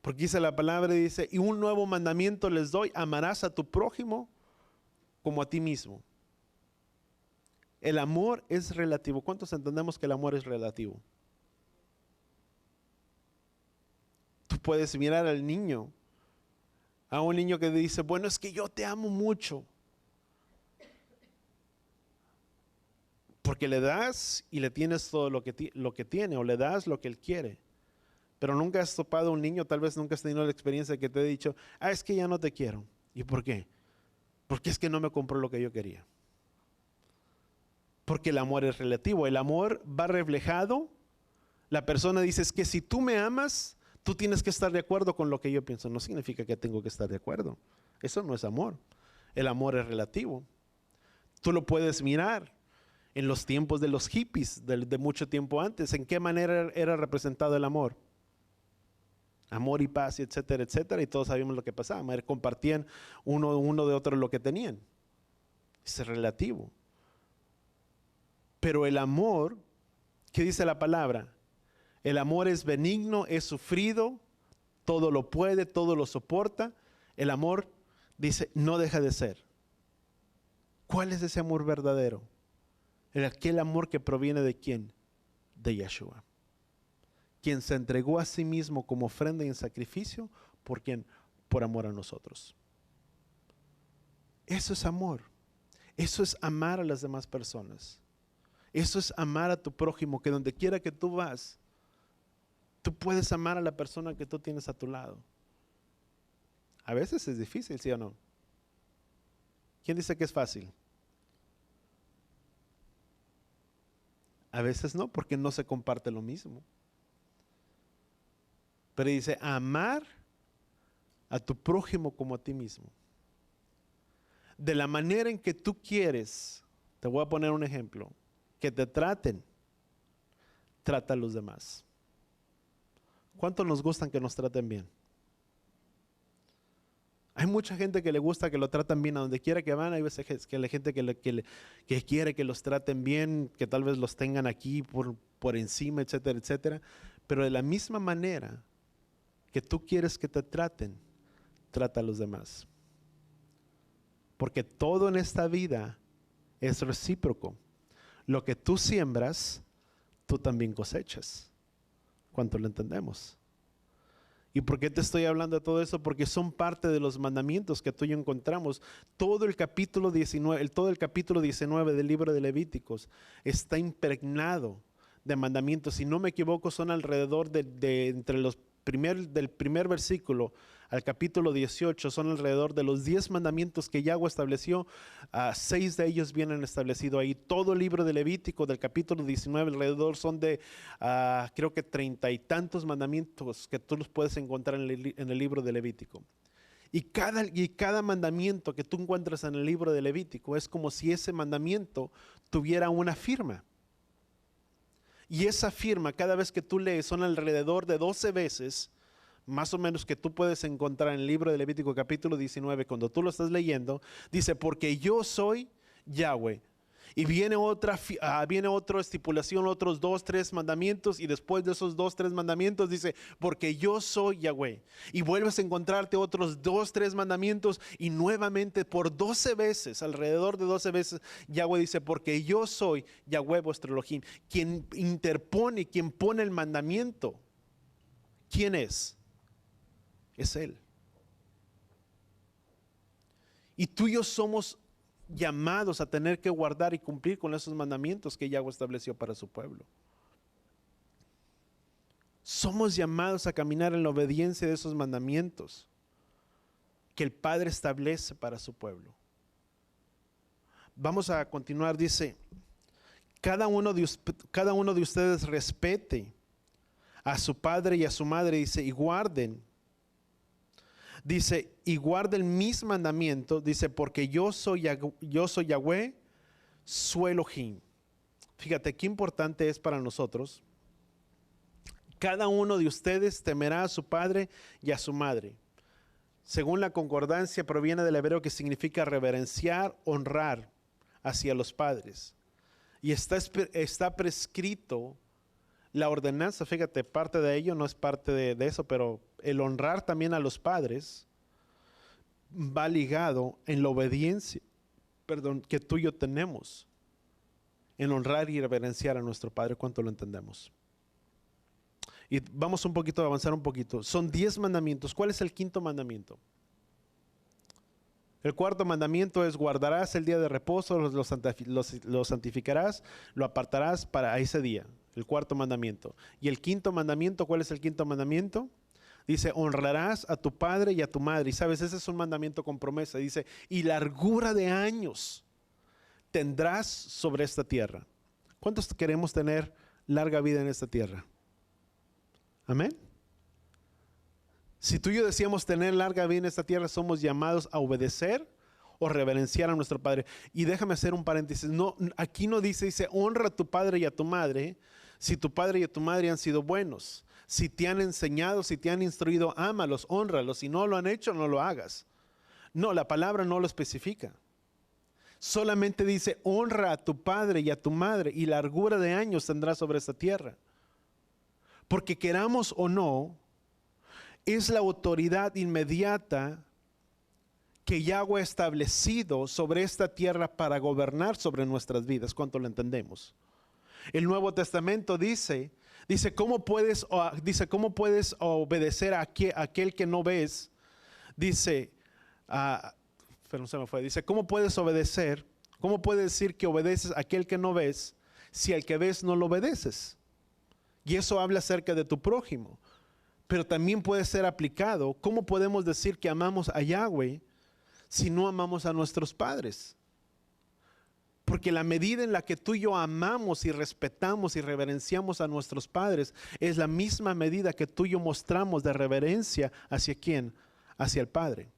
Porque dice la palabra, dice, y un nuevo mandamiento les doy, amarás a tu prójimo como a ti mismo. El amor es relativo. ¿Cuántos entendemos que el amor es relativo? Tú puedes mirar al niño, a un niño que dice, bueno, es que yo te amo mucho. Porque le das y le tienes todo lo que tiene, o le das lo que él quiere. Pero nunca has topado a un niño, tal vez nunca has tenido la experiencia que te he dicho, es que ya no te quiero. ¿Y por qué? Porque es que no me compró lo que yo quería. Porque el amor es relativo. El amor va reflejado. La persona dice, es que si tú me amas, tú tienes que estar de acuerdo con lo que yo pienso. No significa que tengo que estar de acuerdo. Eso no es amor. El amor es relativo. Tú lo puedes mirar en los tiempos de los hippies, de mucho tiempo antes. ¿En qué manera era representado el amor? Amor y paz, etcétera, etcétera. Y todos sabíamos lo que pasaba. Compartían uno de otro lo que tenían. Es relativo. Pero el amor, ¿qué dice la palabra? El amor es benigno, es sufrido, todo lo puede, todo lo soporta. El amor, dice, no deja de ser. ¿Cuál es ese amor verdadero? Aquel amor que proviene de ¿quién? De Yeshua. Quien se entregó a sí mismo como ofrenda y en sacrificio, ¿por quién? Por amor a nosotros. Eso es amor. Eso es amar a las demás personas. Eso es amar a tu prójimo, que donde quiera que tú vas, tú puedes amar a la persona que tú tienes a tu lado. A veces es difícil, ¿sí o no? ¿Quién dice que es fácil? A veces no, porque no se comparte lo mismo. Pero dice, amar a tu prójimo como a ti mismo. De la manera en que tú quieres, te voy a poner un ejemplo, que te traten, trata a los demás. ¿Cuánto nos gustan que nos traten bien? Hay mucha gente que le gusta que lo traten bien a donde quiera que van. Hay veces que la gente que quiere que los traten bien, que tal vez los tengan aquí por encima, etcétera, etcétera. Pero de la misma manera que tú quieres que te traten, trata a los demás. Porque todo en esta vida es recíproco. Lo que tú siembras, tú también cosechas. ¿Cuánto lo entendemos? ¿Y por qué te estoy hablando de todo eso? Porque son parte de los mandamientos que tú y yo encontramos. Todo el capítulo 19 del libro de Levíticos está impregnado de mandamientos. Si no me equivoco, son alrededor entre del primer versículo al capítulo 18, son alrededor de los 10 mandamientos que Yahweh estableció. 6 de ellos vienen establecidos ahí. Todo el libro de Levítico del capítulo 19 alrededor son de creo que 30 y tantos mandamientos que tú los puedes encontrar en el libro de Levítico. Y cada mandamiento que tú encuentras en el libro de Levítico es como si ese mandamiento tuviera una firma. Y esa firma, cada vez que tú lees, son alrededor de 12 veces, más o menos, que tú puedes encontrar en el libro de Levítico capítulo 19, cuando tú lo estás leyendo, dice, porque yo soy Yahweh. Y viene otra estipulación, otros 2, 3 mandamientos, y después de esos 2, 3 mandamientos dice, porque yo soy Yahweh. Y vuelves a encontrarte otros 2, 3 mandamientos, y nuevamente por 12 veces, alrededor de 12 veces, Yahweh dice, porque yo soy Yahweh vuestro Elohim. Quien interpone, quien pone el mandamiento, ¿quién es? Es Él. Y tú y yo somos llamados a tener que guardar y cumplir con esos mandamientos que Yahweh estableció para su pueblo. Somos llamados a caminar en la obediencia de esos mandamientos que el Padre establece para su pueblo. Vamos a continuar, dice, cada uno de ustedes respete a su padre y a su madre, dice, y guarden. Dice, y guarden mis mandamientos, dice, porque yo soy Yahweh, su Elohim. Fíjate qué importante es para nosotros. Cada uno de ustedes temerá a su padre y a su madre. Según la concordancia, proviene del hebreo que significa reverenciar, honrar hacia los padres. Y está prescrito la ordenanza, fíjate, parte de ello no es parte de eso, pero el honrar también a los padres va ligado en la obediencia, que tú y yo tenemos en honrar y reverenciar a nuestro Padre. ¿Cuánto lo entendemos? Y vamos un poquito a avanzar un poquito. Son 10 mandamientos. ¿Cuál es el quinto mandamiento? El cuarto mandamiento es: guardarás el día de reposo, lo santificarás, lo apartarás para ese día. El cuarto mandamiento. Y el quinto mandamiento, ¿cuál es el quinto mandamiento? Dice: honrarás a tu padre y a tu madre. Y sabes, ese es un mandamiento con promesa. Dice: y largura de años tendrás sobre esta tierra. ¿Cuántos queremos tener larga vida en esta tierra? Amén. Si tú y yo decíamos tener larga vida en esta tierra, somos llamados a obedecer o reverenciar a nuestro Padre. Y déjame hacer un paréntesis. No, aquí no dice honra a tu padre y a tu madre. Si tu padre y tu madre han sido buenos, si te han enseñado, si te han instruido, ámalos, honralos. Si no lo han hecho, no lo hagas. No, la palabra no lo especifica. Solamente dice: honra a tu padre y a tu madre, y largura de años tendrás sobre esta tierra. Porque queramos o no, es la autoridad inmediata que Yahweh ha establecido sobre esta tierra para gobernar sobre nuestras vidas. ¿Cuánto lo entendemos? El Nuevo Testamento dice, ¿cómo puedes obedecer a aquel que no ves? Dice, pero se me fue. Dice: ¿cómo puedes obedecer? ¿Cómo puedes decir que obedeces a aquel que no ves si al que ves no lo obedeces? Y eso habla acerca de tu prójimo. Pero también puede ser aplicado: ¿cómo podemos decir que amamos a Yahweh si no amamos a nuestros padres? Porque la medida en la que tú y yo amamos y respetamos y reverenciamos a nuestros padres es la misma medida que tú y yo mostramos de reverencia hacia ¿quién? Hacia el Padre.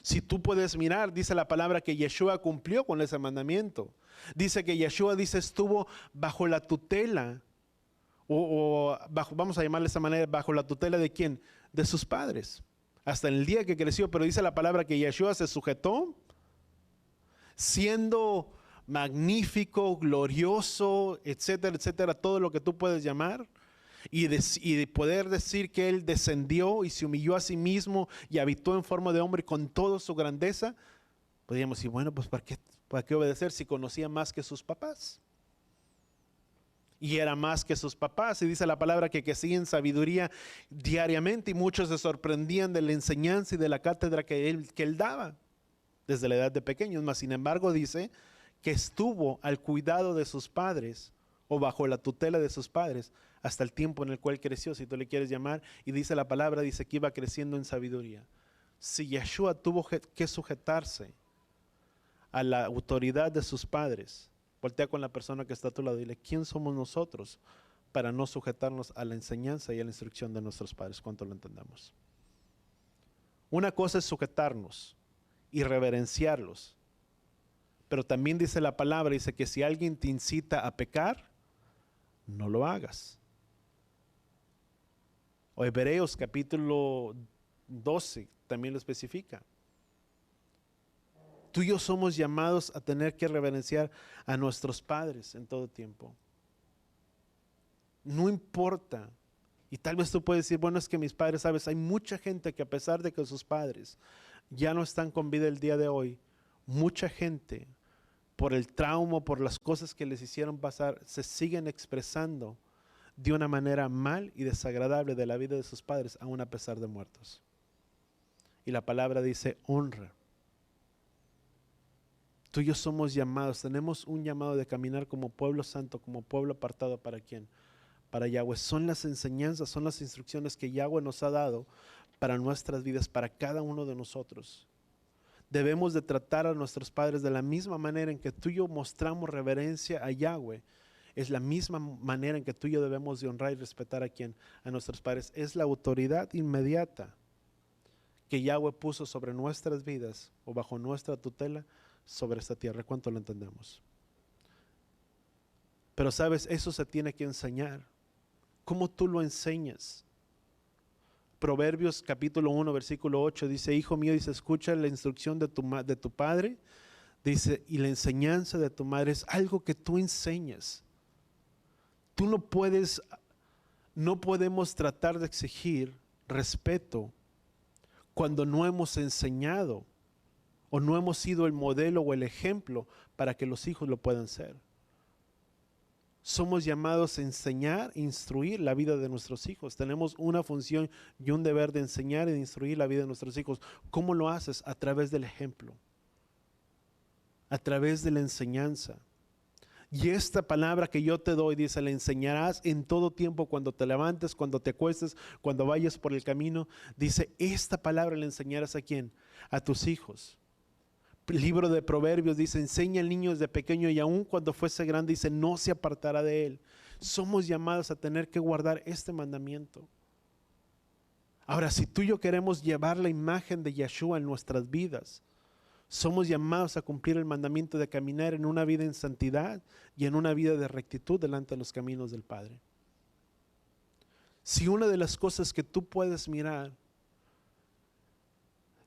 Si tú puedes mirar, dice la palabra que Yeshua cumplió con ese mandamiento. Dice que Yeshua estuvo bajo la tutela, vamos a llamarle de esa manera, bajo la tutela ¿de quién? De sus padres. Hasta el día que creció. Pero dice la palabra que Yeshua se sujetó, siendo magnífico, glorioso, etcétera, etcétera, todo lo que tú puedes llamar, y poder decir que Él descendió y se humilló a sí mismo y habitó en forma de hombre con toda su grandeza. Podríamos decir: bueno, pues ¿para qué obedecer si conocía más que sus papás? Y era más que sus papás. Y dice la palabra que crecía en sabiduría diariamente, y muchos se sorprendían de la enseñanza y de la cátedra que él daba desde la edad de pequeños. Mas sin embargo dice que estuvo al cuidado de sus padres, o bajo la tutela de sus padres, hasta el tiempo en el cual creció, si tú le quieres llamar. Y dice la palabra, dice que iba creciendo en sabiduría. Si Yeshua tuvo que sujetarse a la autoridad de sus padres, voltea con la persona que está a tu lado y dile: ¿quién somos nosotros para no sujetarnos a la enseñanza y a la instrucción de nuestros padres? ¿Cuánto lo entendemos? Una cosa es sujetarnos y reverenciarlos, pero también dice la palabra, dice que si alguien te incita a pecar, no lo hagas. O Hebreos capítulo 12 también lo especifica. Tú y yo somos llamados a tener que reverenciar a nuestros padres en todo tiempo. No importa. Y tal vez tú puedes decir: bueno, es que mis padres, sabes, hay mucha gente que, a pesar de que sus padres ya no están con vida el día de hoy, mucha gente, por el trauma, por las cosas que les hicieron pasar, se siguen expresando de una manera mal y desagradable de la vida de sus padres, aún a pesar de muertos. Y la palabra dice: honra. Tú y yo somos llamados, tenemos un llamado de caminar como pueblo santo, como pueblo apartado. ¿Para quién? Para Yahweh. Son las enseñanzas, son las instrucciones que Yahweh nos ha dado para nuestras vidas, para cada uno de nosotros. Debemos de tratar a nuestros padres de la misma manera en que tú y yo mostramos reverencia a Yahweh. Es la misma manera en que tú y yo debemos de honrar y respetar a quién, a nuestros padres. Es la autoridad inmediata que Yahweh puso sobre nuestras vidas, o bajo nuestra tutela, sobre esta tierra. ¿Cuánto lo entendemos? Pero sabes, eso se tiene que enseñar. ¿Cómo tú lo enseñas? Proverbios capítulo 1 versículo 8 dice: hijo mío, dice, escucha la instrucción de tu padre, dice, y la enseñanza de tu madre. Es algo que tú enseñas. Tú no podemos tratar de exigir respeto cuando no hemos enseñado o no hemos sido el modelo o el ejemplo para que los hijos lo puedan ser. Somos llamados a enseñar, instruir la vida de nuestros hijos. Tenemos una función y un deber de enseñar y de instruir la vida de nuestros hijos. ¿Cómo lo haces? A través del ejemplo, a través de la enseñanza. Y esta palabra que yo te doy, dice, la enseñarás en todo tiempo, cuando te levantes, cuando te acuestes, cuando vayas por el camino. Dice, esta palabra la enseñarás ¿a quién? A tus hijos. El libro de Proverbios dice, enseña al niño desde pequeño y aun cuando fuese grande, dice, no se apartará de él. Somos llamados a tener que guardar este mandamiento. Ahora, si tú y yo queremos llevar la imagen de Yeshua en nuestras vidas, somos llamados a cumplir el mandamiento de caminar en una vida en santidad y en una vida de rectitud delante de los caminos del Padre. Si una de las cosas que tú puedes mirar,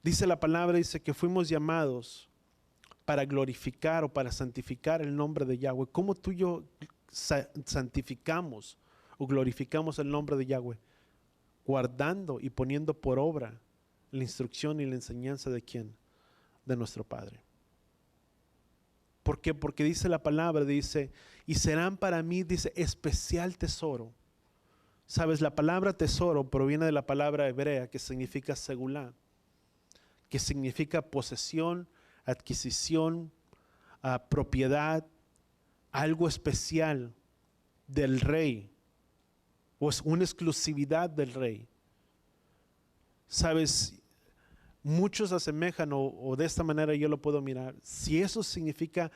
dice la palabra, dice que fuimos llamados para glorificar o para santificar el nombre de Yahweh. ¿Cómo tú y yo santificamos o glorificamos el nombre de Yahweh? Guardando y poniendo por obra la instrucción y la enseñanza de ¿quién? De nuestro Padre. ¿Por qué? Porque dice la palabra, dice, y serán para mí, dice, especial tesoro. Sabes, la palabra tesoro proviene de la palabra hebrea que significa segulá, que significa posesión, adquisición, propiedad, algo especial del rey, o es una exclusividad del rey. Sabes, muchos asemejan o de esta manera yo lo puedo mirar. Si eso significa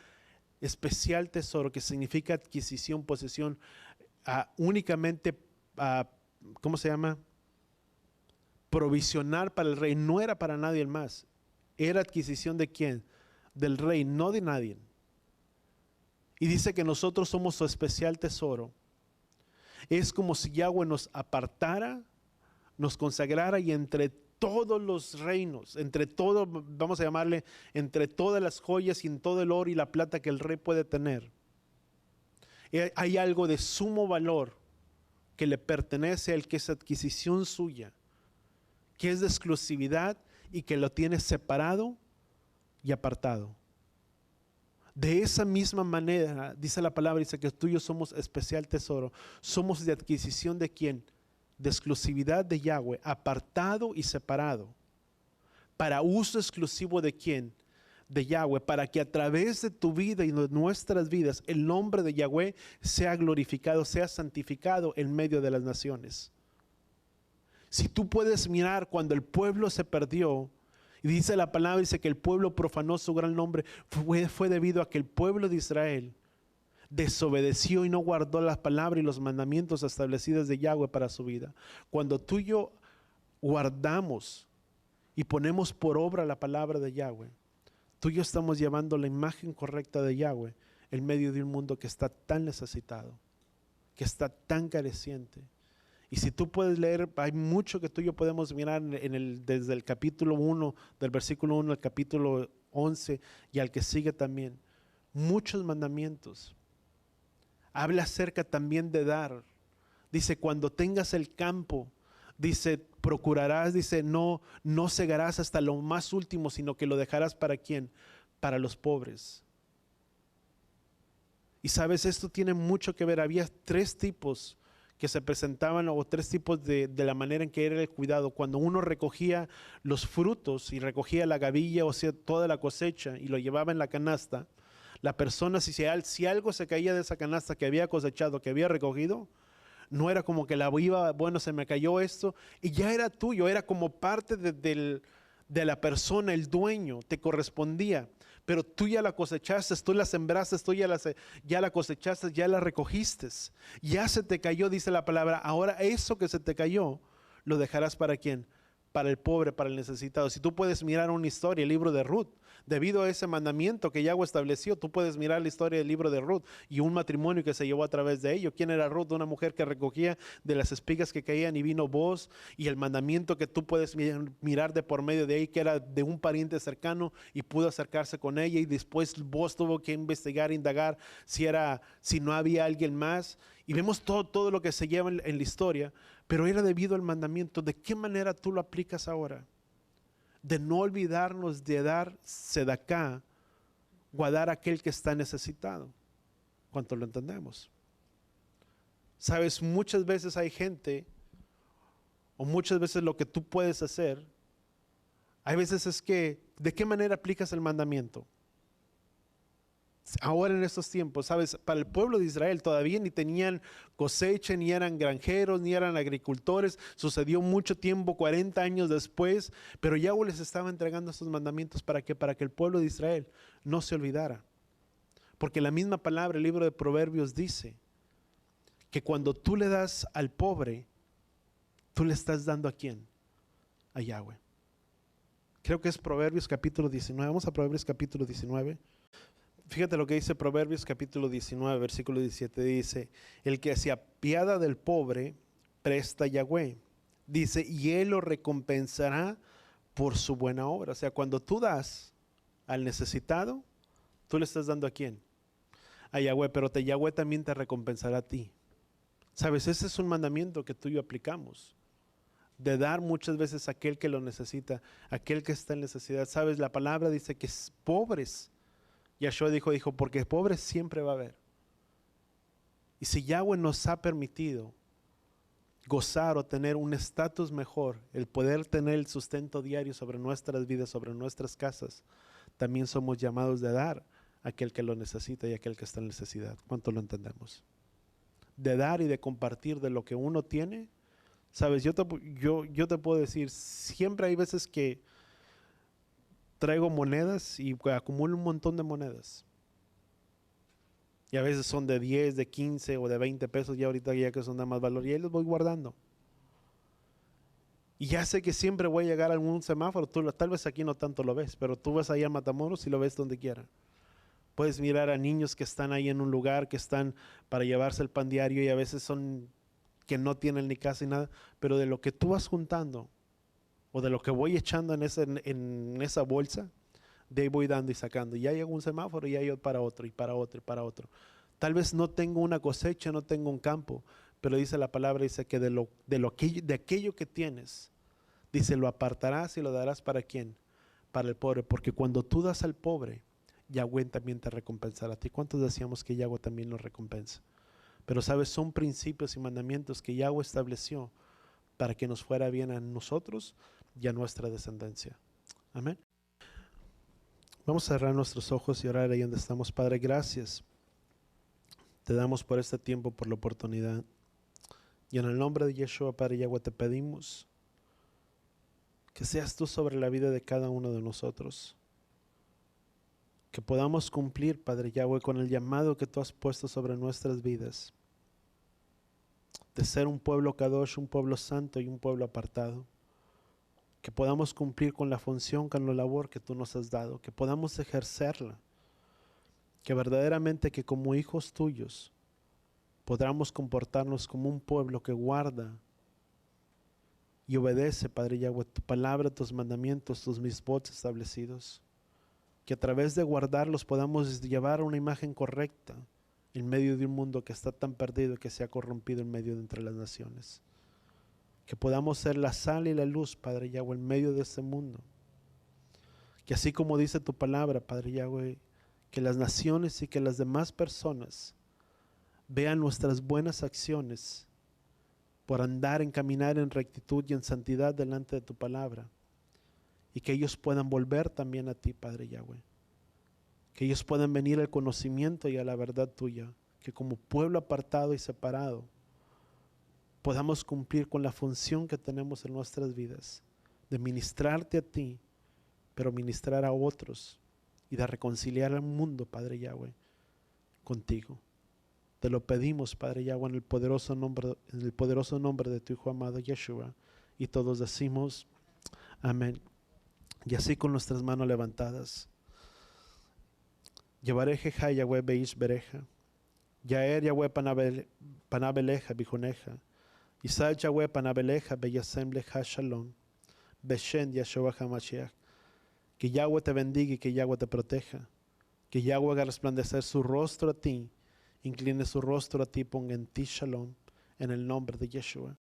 especial tesoro, que significa adquisición, posesión, únicamente, ¿cómo se llama? Provisionar para el rey, no era para nadie más. Era adquisición de quién? Del rey, no de nadie. Y dice que nosotros somos su especial tesoro. Es como si Yahweh nos apartara, nos consagrara y entre todos los reinos, entre todo, vamos a llamarle, entre todas las joyas y en todo el oro y la plata que el rey puede tener, hay algo de sumo valor que le pertenece al que es adquisición suya, que es de exclusividad y que lo tiene separado y apartado. De esa misma manera, dice la palabra, dice que tú y yo somos especial tesoro, somos de adquisición de ¿quién? De exclusividad de Yahweh, apartado y separado, para uso exclusivo de ¿quién? De Yahweh, para que a través de tu vida y de nuestras vidas el nombre de Yahweh sea glorificado, sea santificado en medio de las naciones. Si tú puedes mirar cuando el pueblo se perdió, y dice la palabra, dice que el pueblo profanó su gran nombre, fue debido a que el pueblo de Israel desobedeció y no guardó las palabras y los mandamientos establecidos de Yahweh para su vida. Cuando tú y yo guardamos y ponemos por obra la palabra de Yahweh, tú y yo estamos llevando la imagen correcta de Yahweh en medio de un mundo que está tan necesitado, que está tan careciente. Y si tú puedes leer, hay mucho que tú y yo podemos mirar desde el capítulo 1, del versículo 1 al capítulo 11 y al que sigue también. Muchos mandamientos. Habla acerca también de dar. Dice, cuando tengas el campo, dice, procurarás, dice, no segarás hasta lo más último, sino que lo dejarás ¿para quién? Para los pobres. Y sabes, esto tiene mucho que ver. Había tres tipos que se presentaban, o tres tipos de la manera en que era el cuidado. Cuando uno recogía los frutos y recogía la gavilla, o sea, toda la cosecha, y lo llevaba en la canasta, la persona, si algo se caía de esa canasta que había cosechado, que había recogido, no era como que la iba, bueno, se me cayó esto, y ya era tuyo, era como parte de la persona, el dueño, te correspondía. Pero tú ya la cosechaste, tú la sembraste, tú ya la cosechaste, ya la recogiste. Ya se te cayó, dice la palabra. Ahora eso que se te cayó, lo dejarás ¿para quién? Para el pobre, para el necesitado. Si tú puedes mirar una historia, el libro de Ruth, debido a ese mandamiento que Yahweh estableció, tú puedes mirar la historia del libro de Ruth y un matrimonio que se llevó a través de ello. ¿Quién era Ruth? Una mujer que recogía de las espigas que caían y vino Boaz, y el mandamiento que tú puedes mirar de por medio de ahí, que era de un pariente cercano y pudo acercarse con ella, y después Boaz tuvo que investigar, indagar si no había alguien más, y vemos todo lo que se lleva en la historia, pero era debido al mandamiento. ¿De qué manera tú lo aplicas ahora? De no olvidarnos de dar sedacá o a dar a aquel que está necesitado. ¿Cuánto lo entendemos? Sabes, muchas veces hay gente, o muchas veces lo que tú puedes hacer, hay veces es que, ¿de qué manera aplicas el mandamiento? Ahora en estos tiempos, sabes, para el pueblo de Israel todavía ni tenían cosecha, ni eran granjeros, ni eran agricultores. Sucedió mucho tiempo, 40 años después, pero Yahweh les estaba entregando estos mandamientos para que el pueblo de Israel no se olvidara. Porque la misma palabra, el libro de Proverbios dice que cuando tú le das al pobre, tú le estás dando ¿a quién? A Yahweh. Creo que es Proverbios capítulo 19. Vamos a Proverbios capítulo 19. Fíjate lo que dice Proverbios capítulo 19, versículo 17. Dice, el que se apiada del pobre, presta a Yahweh. Dice, y él lo recompensará por su buena obra. O sea, cuando tú das al necesitado, tú le estás dando ¿a quién? A Yahweh, pero Yahweh también te recompensará a ti. Sabes, ese es un mandamiento que tú y yo aplicamos. De dar muchas veces a aquel que lo necesita, aquel que está en necesidad. Sabes, la palabra dice que es pobres. Yahshua dijo, porque pobres siempre va a haber. Y si Yahweh nos ha permitido gozar o tener un estatus mejor, el poder tener el sustento diario sobre nuestras vidas, sobre nuestras casas, también somos llamados de dar a aquel que lo necesita y a aquel que está en necesidad. ¿Cuánto lo entendemos? De dar y de compartir de lo que uno tiene. Sabes, yo te puedo decir, siempre hay veces que traigo monedas y acumulo un montón de monedas. Y a veces son de 10, de 15 o de 20 pesos, ya ahorita ya que son de más valor, y ahí los voy guardando. Y ya sé que siempre voy a llegar a algún semáforo, tal vez aquí no tanto lo ves, pero tú vas ahí a Matamoros y lo ves donde quiera. Puedes mirar a niños que están ahí en un lugar, que están para llevarse el pan diario y a veces son que no tienen ni casa ni nada, pero de lo que tú vas juntando o de lo que voy echando en esa bolsa, de ahí voy dando y sacando. Y ya llega un semáforo y ya yo para otro y para otro y para otro. Tal vez no tengo una cosecha, no tengo un campo, pero dice la palabra, dice que de aquello que tienes, dice, lo apartarás y lo darás ¿para quién? Para el pobre, porque cuando tú das al pobre, Yahweh también te recompensará a ti. ¿Cuántos decíamos que Yahweh también nos recompensa? Pero sabes, son principios y mandamientos que Yahweh estableció para que nos fuera bien a nosotros y a nuestra descendencia. Amén. Vamos a cerrar nuestros ojos y orar ahí donde estamos. Padre, gracias. Te damos por este tiempo, por la oportunidad. Y en el nombre de Yeshua, Padre Yahweh, te pedimos que seas tú sobre la vida de cada uno de nosotros. Que podamos cumplir, Padre Yahweh, con el llamado que tú has puesto sobre nuestras vidas. De ser un pueblo kadosh, un pueblo santo y un pueblo apartado. Que podamos cumplir con la función, con la labor que tú nos has dado. Que podamos ejercerla. Que verdaderamente que como hijos tuyos podamos comportarnos como un pueblo que guarda y obedece, Padre Yahweh, tu palabra, tus mandamientos, tus misbots establecidos. Que a través de guardarlos podamos llevar una imagen correcta en medio de un mundo que está tan perdido y que se ha corrompido en medio de entre las naciones. Que podamos ser la sal y la luz, Padre Yahweh, en medio de este mundo. Que así como dice tu palabra, Padre Yahweh, que las naciones y que las demás personas vean nuestras buenas acciones por andar en caminar en rectitud y en santidad delante de tu palabra. Y que ellos puedan volver también a ti, Padre Yahweh. Que ellos puedan venir al conocimiento y a la verdad tuya. Que como pueblo apartado y separado podamos cumplir con la función que tenemos en nuestras vidas. De ministrarte a ti, pero ministrar a otros. Y de reconciliar al mundo, Padre Yahweh, contigo. Te lo pedimos, Padre Yahweh, en el poderoso nombre de tu Hijo amado Yeshua. Y todos decimos, amén. Y así con nuestras manos levantadas. Llevaré Jeja Yahweh Beish Bereja. Yaer Yahweh Panabeleja Bijoneja. Isal Yahweh Panabeleja Beyasem Leja Shalom. Beshen Yeshua HaMashiach. Que Yahweh te bendiga y que Yahweh te proteja. Que Yahweh haga resplandecer su rostro a ti. Incline su rostro a ti, ponga en ti Shalom. En el nombre de Yeshua.